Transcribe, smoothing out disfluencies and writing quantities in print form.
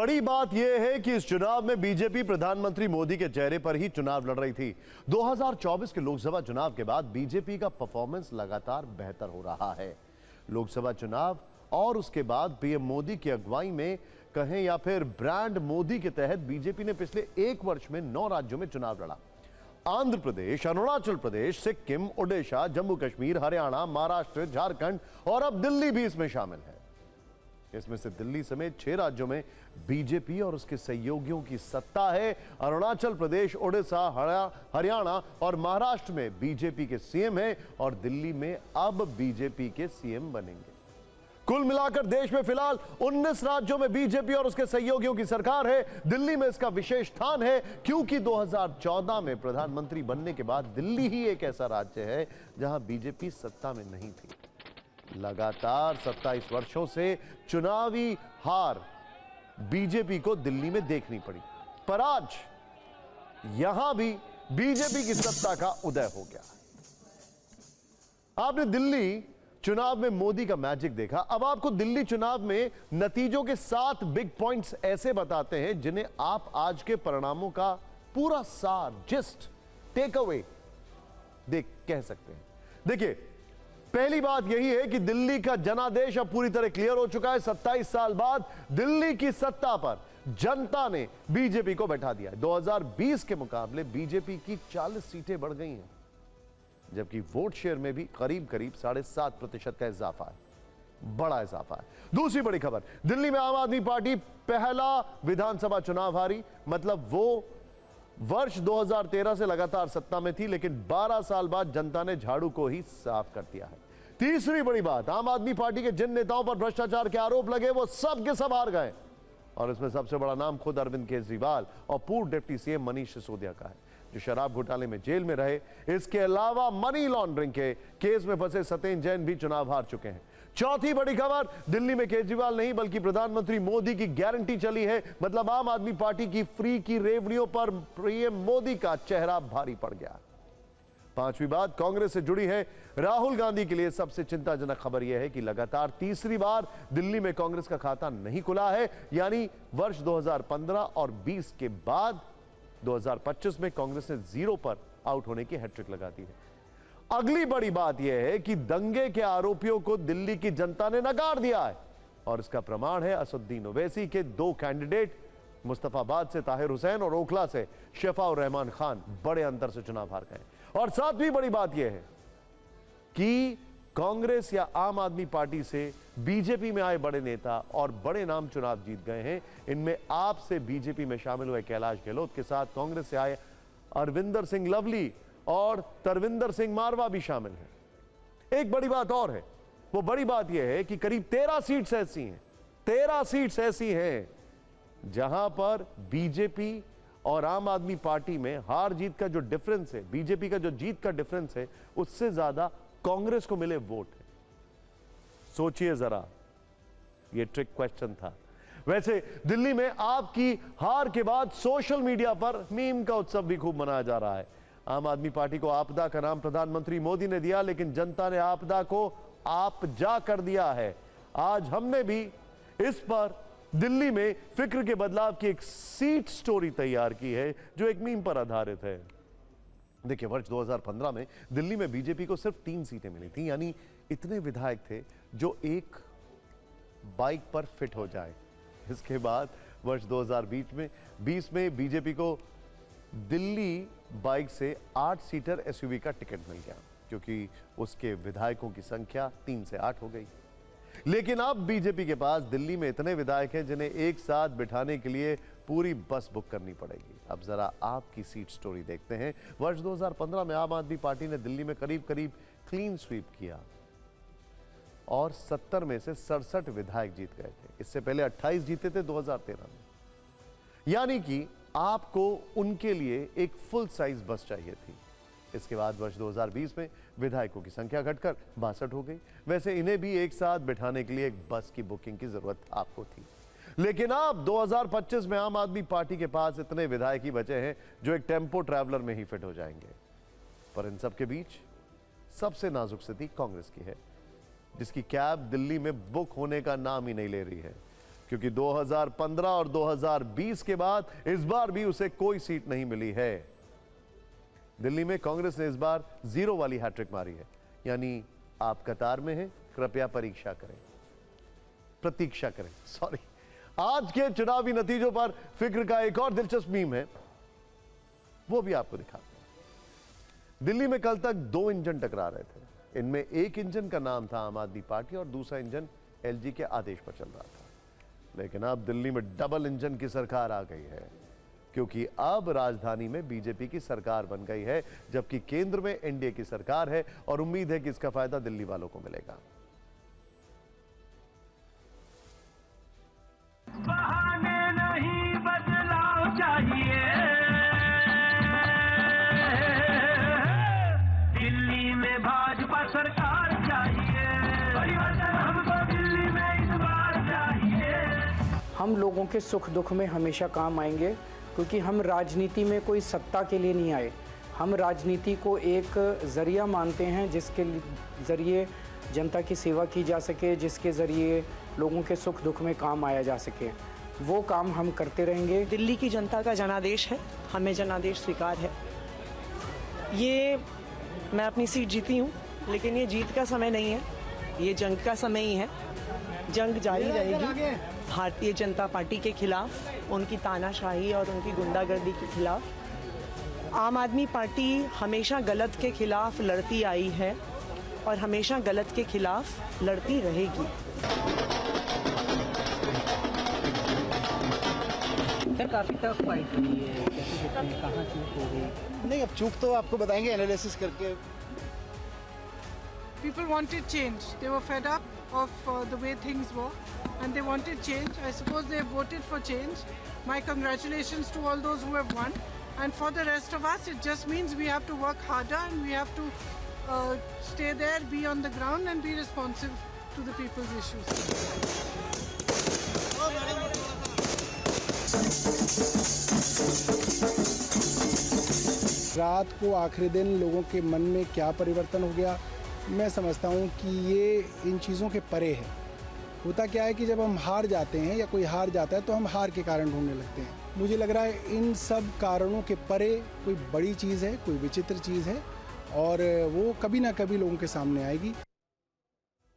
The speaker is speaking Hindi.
बड़ी बात यह है कि इस चुनाव में बीजेपी प्रधानमंत्री मोदी के चेहरे पर ही चुनाव लड़ रही थी। 2024 के लोकसभा चुनाव के बाद बीजेपी का परफॉर्मेंस लगातार बेहतर हो रहा है। लोकसभा चुनाव और उसके बाद पीएम मोदी की अगुवाई में कहें या फिर ब्रांड मोदी के तहत बीजेपी ने पिछले एक वर्ष में 9 राज्यों में चुनाव लड़ा। आंध्र प्रदेश, अरुणाचल प्रदेश, सिक्किम, ओडिशा, जम्मू कश्मीर, हरियाणा, महाराष्ट्र, झारखंड और अब दिल्ली भी इसमें शामिल है। इसमें से दिल्ली समेत 6 राज्यों में बीजेपी और उसके सहयोगियों की सत्ता है। अरुणाचल प्रदेश, ओडिशा, हरियाणा और महाराष्ट्र में बीजेपी के सीएम हैं और दिल्ली में अब बीजेपी के सीएम बनेंगे। कुल मिलाकर देश में फिलहाल 19 राज्यों में बीजेपी और उसके सहयोगियों की सरकार है। दिल्ली में इसका विशेष स्थान है क्योंकि 2014 में प्रधानमंत्री बनने के बाद दिल्ली ही एक ऐसा राज्य है जहां बीजेपी सत्ता में नहीं थी। लगातार 27 वर्षों से चुनावी हार बीजेपी को दिल्ली में देखनी पड़ी, पर आज यहां भी बीजेपी की सत्ता का उदय हो गया। आपने दिल्ली चुनाव में मोदी का मैजिक देखा। अब आपको दिल्ली चुनाव में नतीजों के 7 बिग पॉइंट्स ऐसे बताते हैं जिन्हें आप आज के परिणामों का पूरा सार, जिस्ट, टेक अवे कह सकते हैं। देखिए, पहली बात यही है कि दिल्ली का जनादेश अब पूरी तरह क्लियर हो चुका है। 27 साल बाद दिल्ली की सत्ता पर जनता ने बीजेपी को बैठा दिया है। 2020 के मुकाबले बीजेपी की 40 सीटें बढ़ गई हैं, जबकि वोट शेयर में भी करीब 7.5% का इजाफा है। बड़ा इजाफा है। दूसरी बड़ी खबर, दिल्ली में आम आदमी पार्टी पहला विधानसभा चुनाव हारी। मतलब वो वर्ष 2013 से लगातार सत्ता में थी, लेकिन 12 साल बाद जनता ने झाड़ू को ही साफ कर दिया है। तीसरी बड़ी बात, आम आदमी पार्टी के जिन नेताओं पर भ्रष्टाचार के आरोप लगे वो सब के सब हार गए, और इसमें सबसे बड़ा नाम खुद अरविंद केजरीवाल और पूर्व डिप्टी सीएम मनीष सिसोदिया का है, जो शराब घोटाले में जेल में रहे। इसके अलावा मनी लॉन्ड्रिंग के केस में फंसे सत्येंद्र जैन भी चुनाव हार चुके हैं। चौथी बड़ी खबर, दिल्ली में केजरीवाल नहीं बल्कि प्रधानमंत्री मोदी की गारंटी चली है। मतलब आम आदमी पार्टी की फ्री की रेवड़ियों पर पीएम मोदी का चेहरा भारी पड़ गया। पांचवी बात कांग्रेस से जुड़ी है। राहुल गांधी के लिए सबसे चिंताजनक खबर यह है कि लगातार तीसरी बार दिल्ली में कांग्रेस का खाता नहीं खुला है। यानी वर्ष 2015 और 20 के बाद 2025 में कांग्रेस ने 0 पर आउट होने की हैट्रिक लगा दी है। अगली बड़ी बात यह है कि दंगे के आरोपियों को दिल्ली की जनता ने नकार दिया है, और इसका प्रमाण है असदुद्दीन ओवैसी के 2 कैंडिडेट, मुस्तफाबाद से ताहिर हुसैन और ओखला से शफाउर रहमान खान बड़े अंतर से चुनाव हार गए। और सातवीं बड़ी बात यह है कि कांग्रेस या आम आदमी पार्टी से बीजेपी में आए बड़े नेता और बड़े नाम चुनाव जीत गए हैं। इनमें आपसे बीजेपी में शामिल हुए कैलाश गहलोत के साथ कांग्रेस से आए अरविंदर सिंह लवली और तरविंदर सिंह मारवा भी शामिल हैं। एक बड़ी बात और है, वो बड़ी बात यह है कि करीब 13 सीट्स ऐसी हैं, 13 सीट्स ऐसी हैं जहां पर बीजेपी और आम आदमी पार्टी में हार जीत का जो डिफरेंस है, बीजेपी का जो जीत का डिफरेंस है, उससे ज्यादा कांग्रेस को मिले वोट है। सोचिए जरा, ये ट्रिक क्वेश्चन था। वैसे दिल्ली में आपकी हार के बाद सोशल मीडिया पर मीम का उत्सव भी खूब मनाया जा रहा है। आम आदमी पार्टी को आपदा का नाम प्रधानमंत्री मोदी ने दिया, लेकिन जनता ने आपदा को आपजा कर दिया है। आज हमने भी इस पर दिल्ली में फिक्र के बदलाव की एक सीट स्टोरी तैयार की है जो एक मीम पर आधारित है। देखिए, वर्ष 2015 में दिल्ली में बीजेपी को सिर्फ 3 सीटें मिली थी, यानी इतने विधायक थे जो एक बाइक पर फिट हो जाए। इसके बाद वर्ष 2020 में बीजेपी को दिल्ली बाइक से 8 सीटर एसयूवी का टिकट मिल गया, क्योंकि उसके विधायकों की संख्या 3 से 8 हो गई। लेकिन अब बीजेपी के पास दिल्ली में इतने विधायक हैं जिन्हें एक साथ बिठाने के लिए पूरी बस बुक करनी पड़ेगी। अब जरा आपकी सीट स्टोरी देखते हैं। वर्ष 2015 में आम आदमी पार्टी ने दिल्ली में करीब क्लीन स्वीप किया और 70 में से 67 विधायक जीत गए थे। इससे पहले 28 जीते थे 2013 में। यानी कि आपको उनके लिए एक फुल साइज बस चाहिए थी। इसके बाद वर्ष 2020 में विधायकों की संख्या घटकर 62 हो गई। वैसे इन्हें भी एक साथ बिठाने के लिए एक बस की बुकिंग की जरूरत आपको थी। लेकिन अब 2025 में आम आदमी पार्टी के पास इतने विधायक ही बचे हैं जो एक टेम्पो ट्रैवलर में ही फिट हो जाएंगे। पर इन सब के बीच सबसे नाजुक स्थिति कांग्रेस की है, जिसकी कैब दिल्ली में बुक होने का नाम ही नहीं ले रही है। क्योंकि 2015 और 2020 के बाद इस बार भी उसे कोई सीट नहीं मिली है। दिल्ली में कांग्रेस ने इस बार 0 वाली हैट्रिक मारी है। यानी आप कतार में हैं, कृपया प्रतीक्षा करें। सॉरी। आज के चुनावी नतीजों पर फिक्र का एक और दिलचस्प मीम है, वो भी आपको दिखाते हैं। दिल्ली में कल तक 2 इंजन टकरा रहे थे। इनमें एक इंजन का नाम था आम आदमी पार्टी और दूसरा इंजन एलजी के आदेश पर चल रहा था। लेकिन अब दिल्ली में डबल इंजन की सरकार आ गई है, क्योंकि अब राजधानी में बीजेपी की सरकार बन गई है, जबकि केंद्र में एनडीए की सरकार है और उम्मीद है कि इसका फायदा दिल्ली वालों को मिलेगा। बहाने नहीं, बदलाव चाहिए। दिल्ली में भाजपा सरकार चाहिए। परिवर्तन हमको दिल्ली में इस बार चाहिए। हम लोगों के सुख दुख में हमेशा काम आएंगे, क्योंकि हम राजनीति में कोई सत्ता के लिए नहीं आए। हम राजनीति को एक ज़रिया मानते हैं जिसके ज़रिए जनता की सेवा की जा सके, जिसके ज़रिए लोगों के सुख दुख में काम आया जा सके। वो काम हम करते रहेंगे। दिल्ली की जनता का जनादेश है, हमें जनादेश स्वीकार है। ये मैं अपनी सीट जीती हूँ, लेकिन ये जीत का समय नहीं है, ये जंग का समय ही है। जंग जारी रहेगी भारतीय जनता पार्टी के खिलाफ, उनकी तानाशाही और उनकी गुंडागर्दी के खिलाफ। आम आदमी पार्टी हमेशा गलत के खिलाफ लड़ती आई है और हमेशा गलत के खिलाफ लड़ती रहेगी। सर काफ़ी टफ फाइट हुई है, कैसे देखते हैं, कहाँ चूक हो गई? नहीं, अब चूक तो आपको बताएंगे एनालिसिस करके। People wanted change. They were fed up of the way things were and they wanted change. I suppose they voted for change. My congratulations to all those who have won. And for the rest of us, it just means we have to work harder and we have to stay there, be on the ground and be responsive to the people's issues. रात को आखिरी दिन लोगों के मन में क्या परिवर्तन हो गया, मैं समझता हूँ कि ये इन चीज़ों के परे है। होता क्या है कि जब हम हार जाते हैं या कोई हार जाता है तो हम हार के कारण ढूंढने लगते हैं। मुझे लग रहा है इन सब कारणों के परे कोई बड़ी चीज़ है, कोई विचित्र चीज़ है और वो कभी ना कभी लोगों के सामने आएगी।